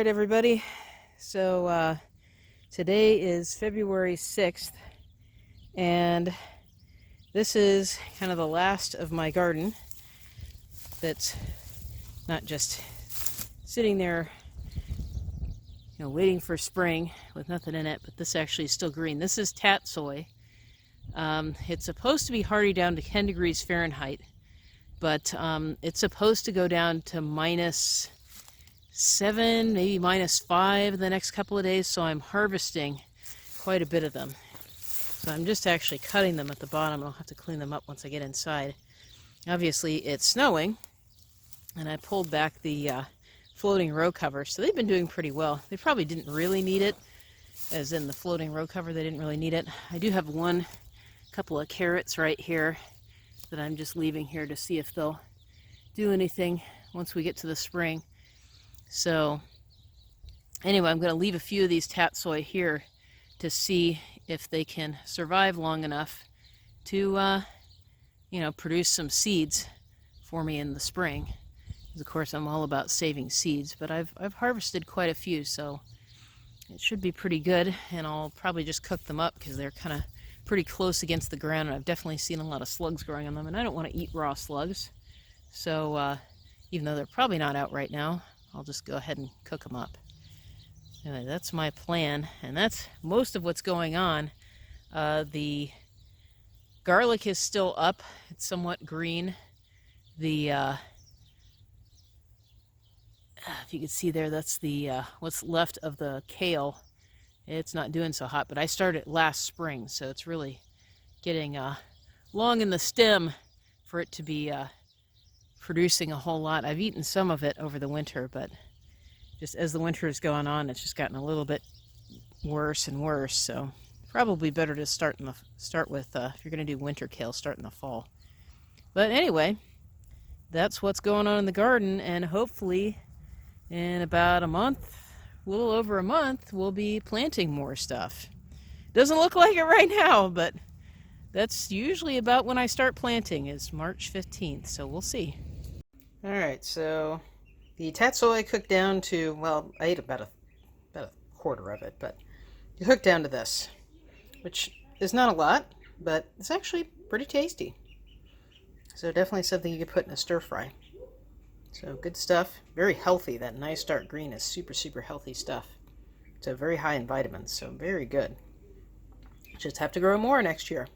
Alright everybody, so today is February 6th, and this is kind of the last of my garden that's not just sitting there, waiting for spring with nothing in it, but this actually is still green. This is Tatsoi. It's supposed to be hardy down to 10 degrees Fahrenheit, but it's supposed to go down to -7, maybe -5 the next couple of days, so I'm harvesting quite a bit of them. So I'm just actually cutting them at the bottom, and I'll have to clean them up once I get inside. Obviously it's snowing, and I pulled back the floating row cover, so they've been doing pretty well. They probably didn't really need it, as in the floating row cover, they didn't really need it. I do have couple of carrots right here that I'm just leaving here to see if they'll do anything once we get to the spring. So anyway, I'm going to leave a few of these tatsoi here to see if they can survive long enough to, produce some seeds for me in the spring. Because of course I'm all about saving seeds, but I've harvested quite a few, so it should be pretty good. And I'll probably just cook them up because they're kind of pretty close against the ground, and I've definitely seen a lot of slugs growing on them, and I don't want to eat raw slugs. So even though they're probably not out right now, I'll just go ahead and cook them up. Anyway, that's my plan, and that's most of what's going on. The garlic is still up. It's somewhat green. The if you can see there, that's the what's left of the kale. It's not doing so hot, but I started last spring, so it's really getting long in the stem for it to be producing a whole lot. I've eaten some of it over the winter, but just as the winter is going on, it's just gotten a little bit worse and worse. So probably better to start with if you're going to do winter kale, start in the fall. But anyway, that's what's going on in the garden, and hopefully in about a little over a month, we'll be planting more stuff. Doesn't look like it right now, but that's usually about when I start planting, is March 15th, so we'll see. Alright, so the tatsoi cooked down to, well, I ate about a quarter of it, but it cooked down to this, which is not a lot, but it's actually pretty tasty. So definitely something you could put in a stir fry. So good stuff, very healthy. That nice dark green is super, super healthy stuff. It's very high in vitamins, so very good. Just have to grow more next year.